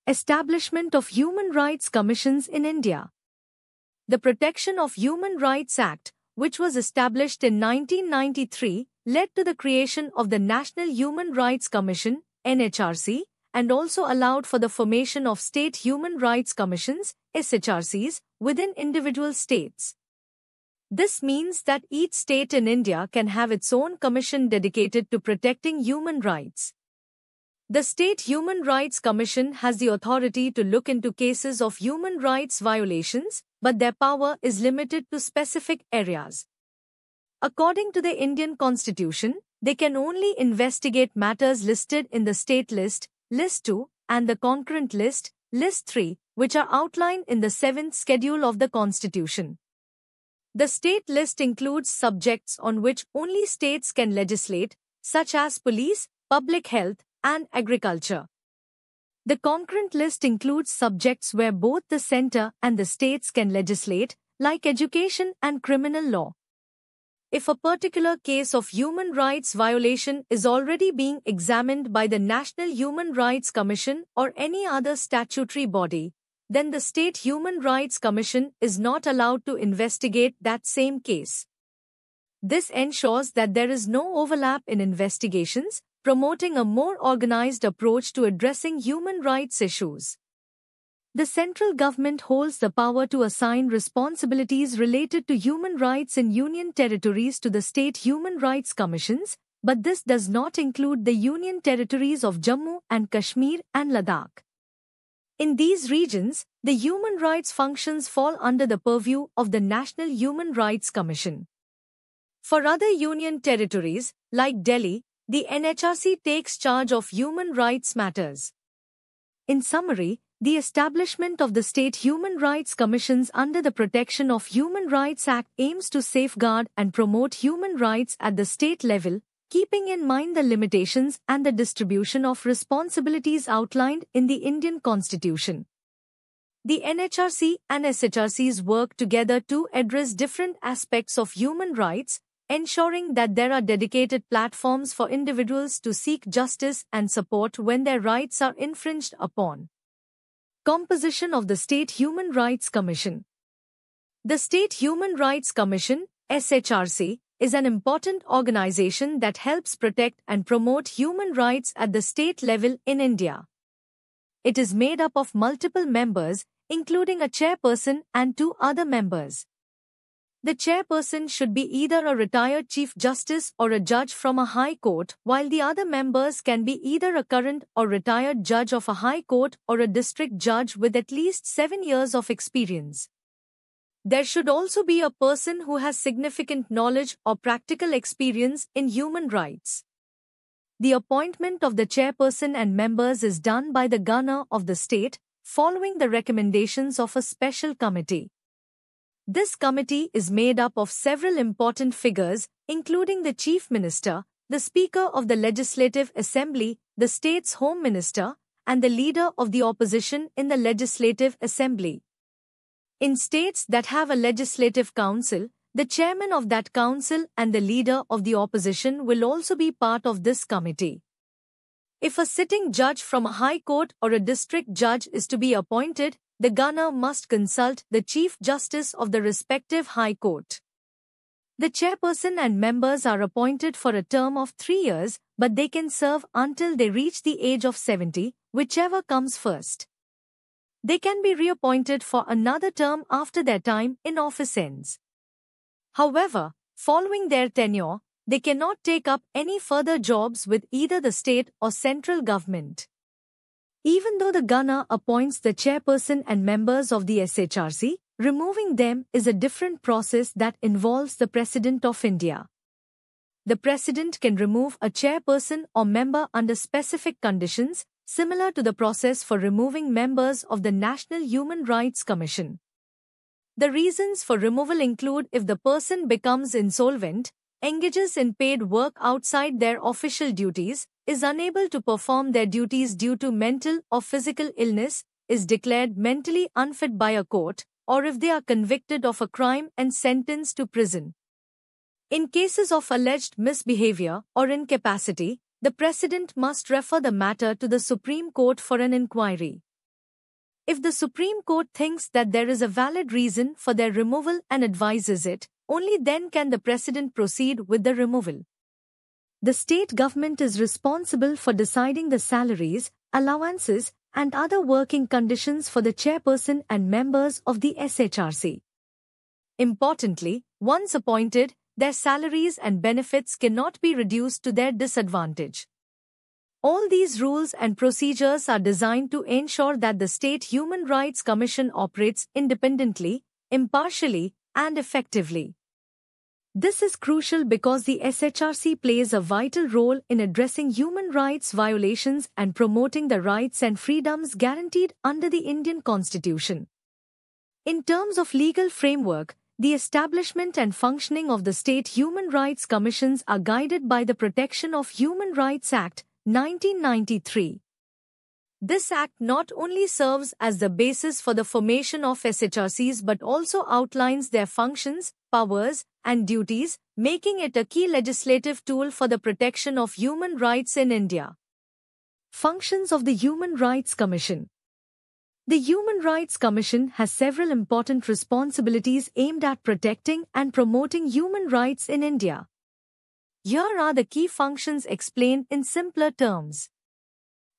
Establishment of Human Rights Commissions in India. The Protection of Human Rights Act, which was established in 1993, led to the creation of the National Human Rights Commission, NHRC, and also allowed for the formation of State Human Rights Commissions, SHRCs, within individual states. This means that each state in India can have its own commission dedicated to protecting human rights. The State Human Rights Commission has the authority to look into cases of human rights violations, but their power is limited to specific areas. According to the Indian Constitution, they can only investigate matters listed in the State List, List 2, and the concurrent list, List 3, which are outlined in the 7th Schedule of the Constitution. The State List includes subjects on which only states can legislate, such as police, public health, and agriculture. The concurrent list includes subjects where both the centre and the states can legislate, like education and criminal law. If a particular case of human rights violation is already being examined by the National Human Rights Commission or any other statutory body, then the State Human Rights Commission is not allowed to investigate that same case. This ensures that there is no overlap in investigations, promoting a more organized approach to addressing human rights issues. The central government holds the power to assign responsibilities related to human rights in union territories to the State Human Rights Commissions, but this does not include the union territories of Jammu and Kashmir and Ladakh. In these regions, the human rights functions fall under the purview of the National Human Rights Commission. For other union territories, like Delhi, the NHRC takes charge of human rights matters. In summary, the establishment of the State Human Rights Commissions under the Protection of Human Rights Act aims to safeguard and promote human rights at the state level, keeping in mind the limitations and the distribution of responsibilities outlined in the Indian Constitution. The NHRC and SHRCs work together to address different aspects of human rights, ensuring that there are dedicated platforms for individuals to seek justice and support when their rights are infringed upon. Composition of the State Human Rights Commission. The State Human Rights Commission, SHRC, is an important organization that helps protect and promote human rights at the state level in India. It is made up of multiple members, including a chairperson and 2 other members. The chairperson should be either a retired Chief Justice or a judge from a high court, while the other members can be either a current or retired judge of a high court or a district judge with at least 7 years of experience. There should also be a person who has significant knowledge or practical experience in human rights. The appointment of the chairperson and members is done by the governor of the state, following the recommendations of a special committee. This committee is made up of several important figures, including the Chief Minister, the Speaker of the Legislative Assembly, the state's Home Minister, and the Leader of the Opposition in the Legislative Assembly. In states that have a Legislative Council, the Chairman of that Council and the Leader of the Opposition will also be part of this committee. If a sitting judge from a High Court or a district judge is to be appointed, the governor must consult the Chief Justice of the respective High Court. The chairperson and members are appointed for a term of 3 years, but they can serve until they reach the age of 70, whichever comes first. They can be reappointed for another term after their time in office ends. However, following their tenure, they cannot take up any further jobs with either the state or central government. Even though the governor appoints the chairperson and members of the SHRC, removing them is a different process that involves the President of India. The President can remove a chairperson or member under specific conditions, similar to the process for removing members of the National Human Rights Commission. The reasons for removal include if the person becomes insolvent, engages in paid work outside their official duties, is unable to perform their duties due to mental or physical illness, is declared mentally unfit by a court, or if they are convicted of a crime and sentenced to prison. In cases of alleged misbehavior or incapacity, the President must refer the matter to the Supreme Court for an inquiry. If the Supreme Court thinks that there is a valid reason for their removal and advises it, only then can the President proceed with the removal. The state government is responsible for deciding the salaries, allowances, and other working conditions for the chairperson and members of the SHRC. Importantly, once appointed, their salaries and benefits cannot be reduced to their disadvantage. All these rules and procedures are designed to ensure that the State Human Rights Commission operates independently, impartially, and effectively. This is crucial because the SHRC plays a vital role in addressing human rights violations and promoting the rights and freedoms guaranteed under the Indian Constitution. In terms of legal framework, the establishment and functioning of the State Human Rights Commissions are guided by the Protection of Human Rights Act, 1993. This act not only serves as the basis for the formation of SHRCs but also outlines their functions, powers, and duties, making it a key legislative tool for the protection of human rights in India. Functions of the Human Rights Commission. The Human Rights Commission has several important responsibilities aimed at protecting and promoting human rights in India. Here are the key functions explained in simpler terms.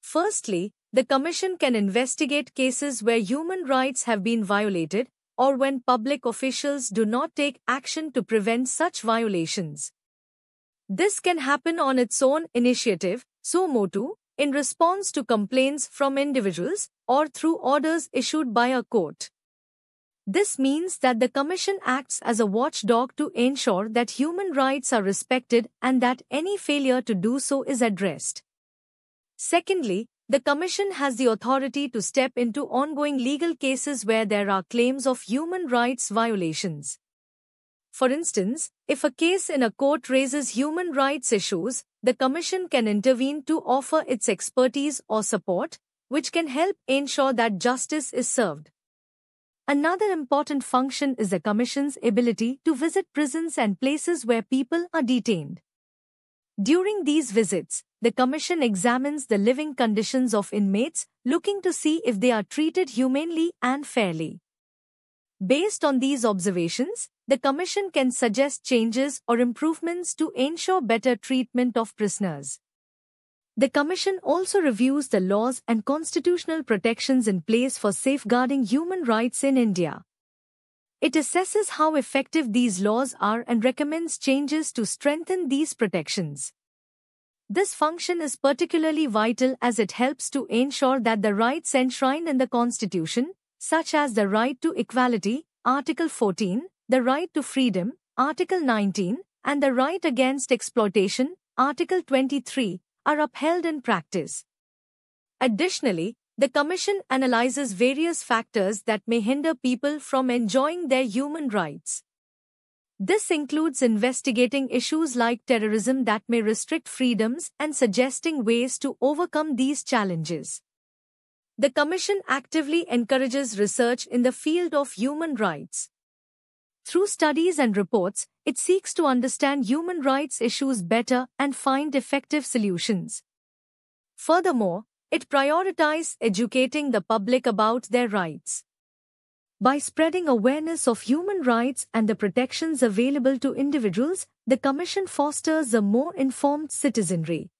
Firstly, the Commission can investigate cases where human rights have been violated or when public officials do not take action to prevent such violations. This can happen on its own initiative, suo motu, in response to complaints from individuals, or through orders issued by a court. This means that the Commission acts as a watchdog to ensure that human rights are respected and that any failure to do so is addressed. Secondly, the Commission has the authority to step into ongoing legal cases where there are claims of human rights violations. For instance, if a case in a court raises human rights issues, the Commission can intervene to offer its expertise or support, which can help ensure that justice is served. Another important function is the Commission's ability to visit prisons and places where people are detained. During these visits, the Commission examines the living conditions of inmates, looking to see if they are treated humanely and fairly. Based on these observations, the Commission can suggest changes or improvements to ensure better treatment of prisoners. The Commission also reviews the laws and constitutional protections in place for safeguarding human rights in India. It assesses how effective these laws are and recommends changes to strengthen these protections. This function is particularly vital as it helps to ensure that the rights enshrined in the Constitution, such as the right to equality, Article 14, the right to freedom, Article 19, and the right against exploitation, Article 23, are upheld in practice. Additionally, the Commission analyzes various factors that may hinder people from enjoying their human rights. This includes investigating issues like terrorism that may restrict freedoms and suggesting ways to overcome these challenges. The Commission actively encourages research in the field of human rights. Through studies and reports, it seeks to understand human rights issues better and find effective solutions. Furthermore, it prioritizes educating the public about their rights. By spreading awareness of human rights and the protections available to individuals, the Commission fosters a more informed citizenry.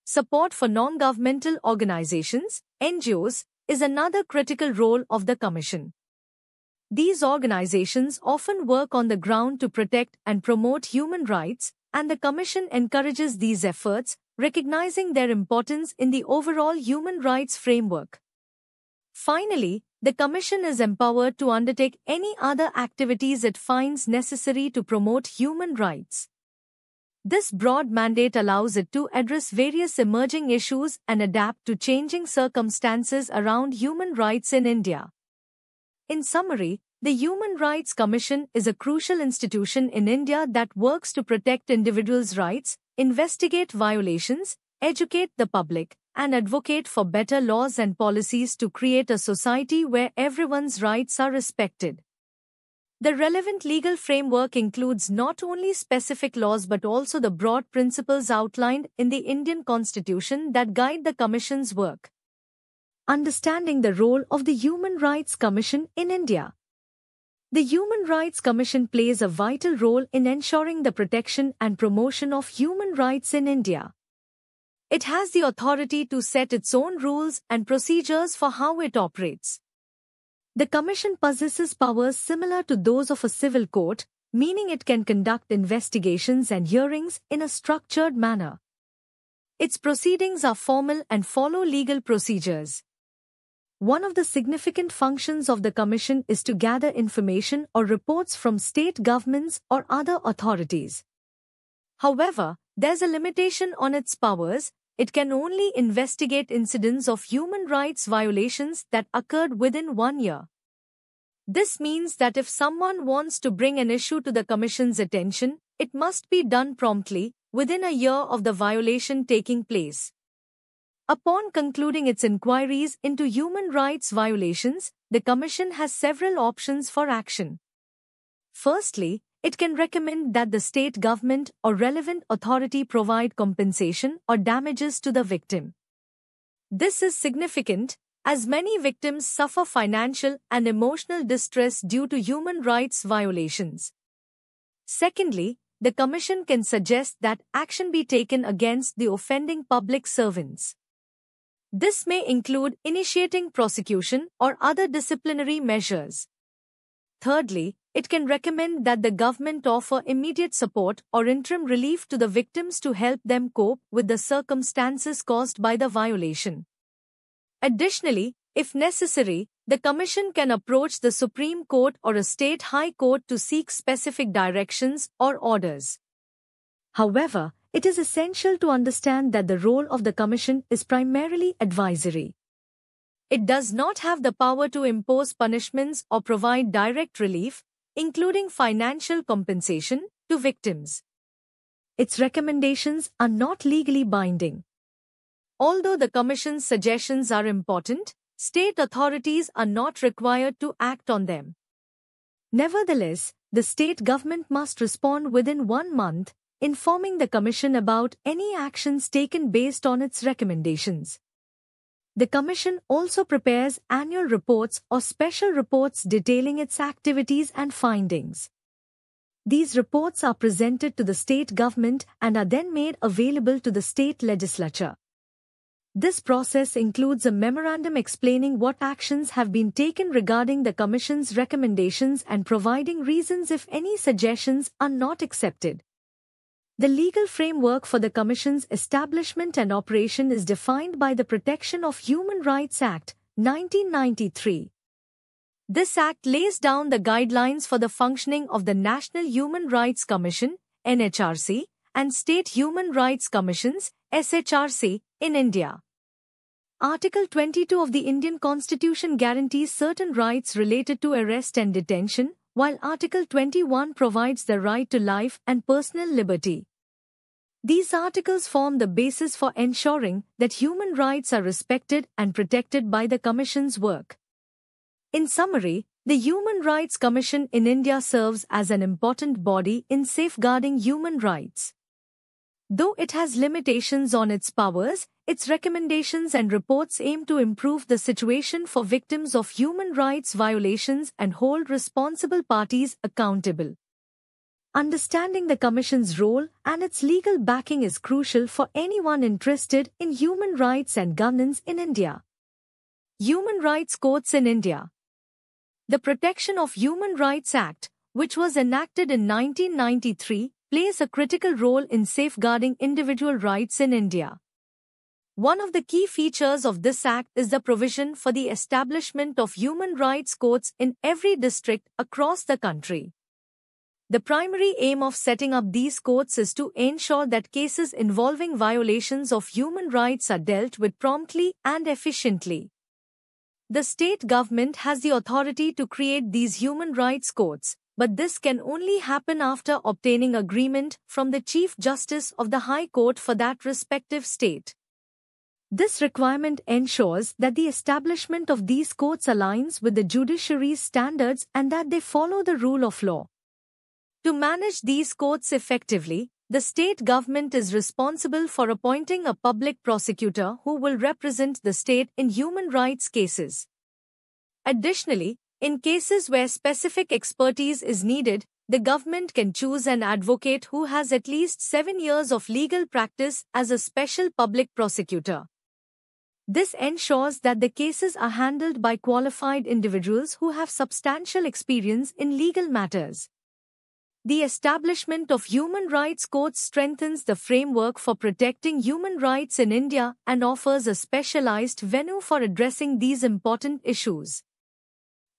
Support for non-governmental organizations, NGOs, is another critical role of the Commission. These organizations often work on the ground to protect and promote human rights, and the Commission encourages these efforts, recognizing their importance in the overall human rights framework. Finally, the Commission is empowered to undertake any other activities it finds necessary to promote human rights. This broad mandate allows it to address various emerging issues and adapt to changing circumstances around human rights in India. In summary, the Human Rights Commission is a crucial institution in India that works to protect individuals' rights, investigate violations, educate the public, and advocate for better laws and policies to create a society where everyone's rights are respected. The relevant legal framework includes not only specific laws but also the broad principles outlined in the Indian Constitution that guide the Commission's work. Understanding the role of the Human Rights Commission in India. The Human Rights Commission plays a vital role in ensuring the protection and promotion of human rights in India. It has the authority to set its own rules and procedures for how it operates. The Commission possesses powers similar to those of a civil court, meaning it can conduct investigations and hearings in a structured manner. Its proceedings are formal and follow legal procedures. One of the significant functions of the Commission is to gather information or reports from state governments or other authorities. However, there's a limitation on its powers. It can only investigate incidents of human rights violations that occurred within 1 year. This means that if someone wants to bring an issue to the Commission's attention, it must be done promptly, within a year of the violation taking place. Upon concluding its inquiries into human rights violations, the Commission has several options for action. Firstly, it can recommend that the state government or relevant authority provide compensation or damages to the victim. This is significant, as many victims suffer financial and emotional distress due to human rights violations. Secondly, the Commission can suggest that action be taken against the offending public servants. This may include initiating prosecution or other disciplinary measures. Thirdly, it can recommend that the government offer immediate support or interim relief to the victims to help them cope with the circumstances caused by the violation. Additionally, if necessary, the Commission can approach the Supreme Court or a state high court to seek specific directions or orders. However, it is essential to understand that the role of the Commission is primarily advisory. It does not have the power to impose punishments or provide direct relief, including financial compensation, to victims. Its recommendations are not legally binding. Although the Commission's suggestions are important, state authorities are not required to act on them. Nevertheless, the state government must respond within 1 month, informing the Commission about any actions taken based on its recommendations. The Commission also prepares annual reports or special reports detailing its activities and findings. These reports are presented to the state government and are then made available to the state legislature. This process includes a memorandum explaining what actions have been taken regarding the Commission's recommendations and providing reasons if any suggestions are not accepted. The legal framework for the Commission's establishment and operation is defined by the Protection of Human Rights Act, 1993. This act lays down the guidelines for the functioning of the National Human Rights Commission, NHRC, and State Human Rights Commissions, SHRC, in India. Article 22 of the Indian Constitution guarantees certain rights related to arrest and detention, while Article 21 provides the right to life and personal liberty. These articles form the basis for ensuring that human rights are respected and protected by the Commission's work. In summary, the Human Rights Commission in India serves as an important body in safeguarding human rights. Though it has limitations on its powers, its recommendations and reports aim to improve the situation for victims of human rights violations and hold responsible parties accountable. Understanding the Commission's role and its legal backing is crucial for anyone interested in human rights and governance in India. Human Rights Courts in India. The Protection of Human Rights Act, which was enacted in 1993, plays a critical role in safeguarding individual rights in India. One of the key features of this act is the provision for the establishment of human rights courts in every district across the country. The primary aim of setting up these courts is to ensure that cases involving violations of human rights are dealt with promptly and efficiently. The state government has the authority to create these human rights courts, but this can only happen after obtaining agreement from the Chief Justice of the High Court for that respective state. This requirement ensures that the establishment of these courts aligns with the judiciary's standards and that they follow the rule of law. To manage these courts effectively, the state government is responsible for appointing a public prosecutor who will represent the state in human rights cases. Additionally, in cases where specific expertise is needed, the government can choose an advocate who has at least 7 years of legal practice as a special public prosecutor. This ensures that the cases are handled by qualified individuals who have substantial experience in legal matters. The establishment of human rights courts strengthens the framework for protecting human rights in India and offers a specialized venue for addressing these important issues.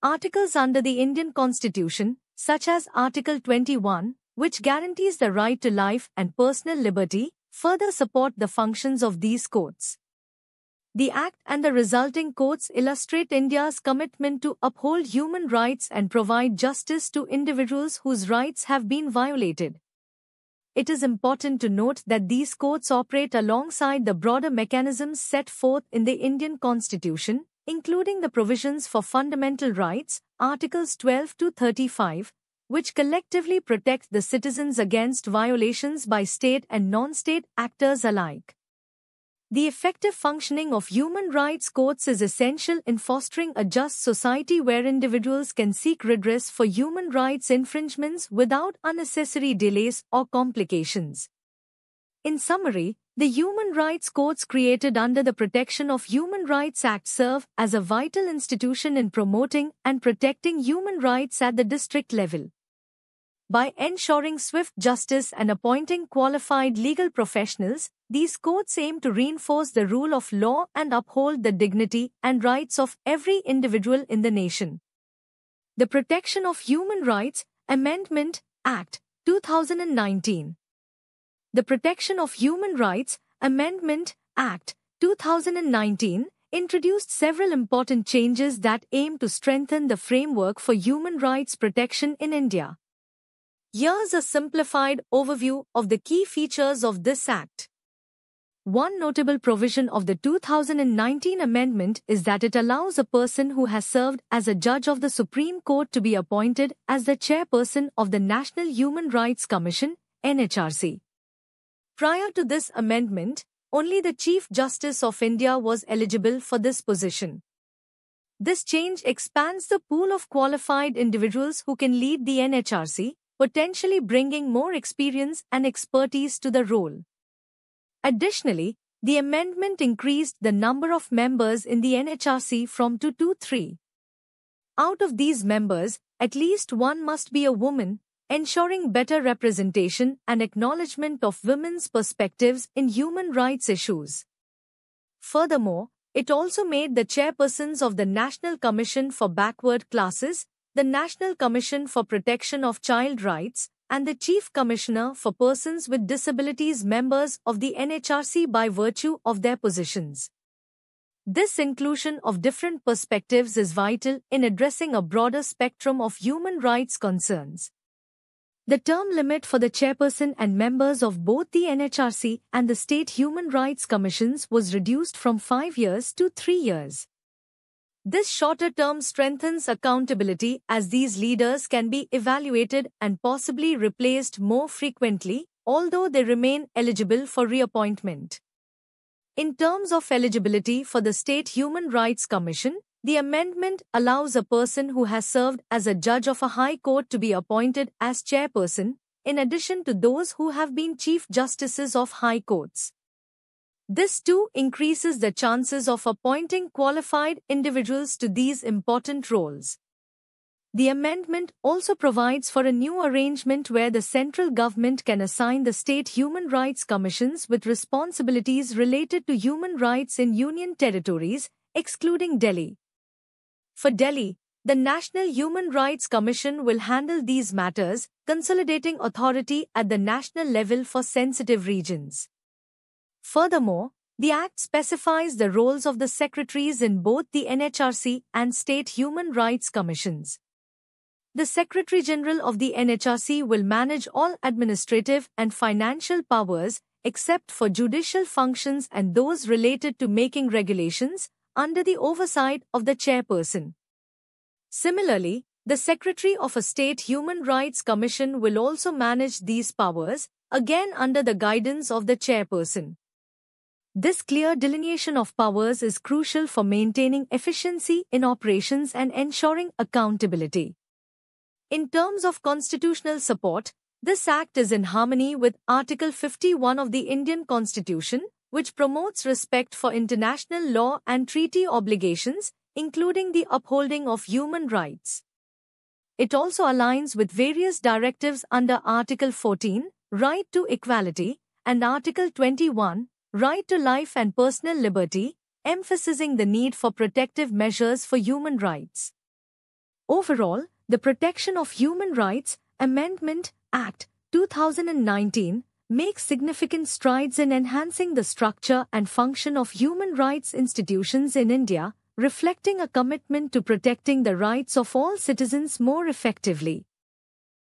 Articles under the Indian Constitution, such as Article 21, which guarantees the right to life and personal liberty, further support the functions of these courts. The Act and the resulting courts illustrate India's commitment to uphold human rights and provide justice to individuals whose rights have been violated. It is important to note that these courts operate alongside the broader mechanisms set forth in the Indian Constitution, including the provisions for fundamental rights, Articles 12 to 35, which collectively protect the citizens against violations by state and non-state actors alike. The effective functioning of human rights courts is essential in fostering a just society where individuals can seek redress for human rights infringements without unnecessary delays or complications. In summary, the human rights courts created under the Protection of Human Rights Act serve as a vital institution in promoting and protecting human rights at the district level. By ensuring swift justice and appointing qualified legal professionals, these courts aim to reinforce the rule of law and uphold the dignity and rights of every individual in the nation. The Protection of Human Rights Amendment Act, 2019. The Protection of Human Rights Amendment Act, 2019 introduced several important changes that aim to strengthen the framework for human rights protection in India. Here's a simplified overview of the key features of this act. One notable provision of the 2019 amendment is that it allows a person who has served as a judge of the Supreme Court to be appointed as the chairperson of the National Human Rights Commission, NHRC. Prior to this amendment, only the Chief Justice of India was eligible for this position. This change expands the pool of qualified individuals who can lead the NHRC, potentially bringing more experience and expertise to the role. Additionally, the amendment increased the number of members in the NHRC from 2 to 3. Out of these members, at least one must be a woman, ensuring better representation and acknowledgement of women's perspectives in human rights issues. Furthermore, it also made the chairpersons of the National Commission for Backward Classes, the National Commission for Protection of Child Rights, and the Chief Commissioner for Persons with Disabilities members of the NHRC by virtue of their positions. This inclusion of different perspectives is vital in addressing a broader spectrum of human rights concerns. The term limit for the chairperson and members of both the NHRC and the State Human Rights Commissions was reduced from 5 years to 3 years. This shorter term strengthens accountability as these leaders can be evaluated and possibly replaced more frequently, although they remain eligible for reappointment. In terms of eligibility for the State Human Rights Commission, the amendment allows a person who has served as a judge of a high court to be appointed as chairperson, in addition to those who have been chief justices of high courts. This too increases the chances of appointing qualified individuals to these important roles. The amendment also provides for a new arrangement where the central government can assign the state human rights commissions with responsibilities related to human rights in union territories, excluding Delhi. For Delhi, the National Human Rights Commission will handle these matters, consolidating authority at the national level for sensitive regions. Furthermore, the Act specifies the roles of the secretaries in both the NHRC and State Human Rights Commissions. The Secretary General of the NHRC will manage all administrative and financial powers, except for judicial functions and those related to making regulations, under the oversight of the chairperson. Similarly, the Secretary of a State Human Rights Commission will also manage these powers, again under the guidance of the chairperson. This clear delineation of powers is crucial for maintaining efficiency in operations and ensuring accountability. In terms of constitutional support, this Act is in harmony with Article 51 of the Indian Constitution, which promotes respect for international law and treaty obligations, including the upholding of human rights. It also aligns with various directives under Article 14, Right to Equality, and Article 21, Right to Life and Personal Liberty, emphasizing the need for protective measures for human rights. Overall, the Protection of Human Rights Amendment Act 2019 makes significant strides in enhancing the structure and function of human rights institutions in India, reflecting a commitment to protecting the rights of all citizens more effectively.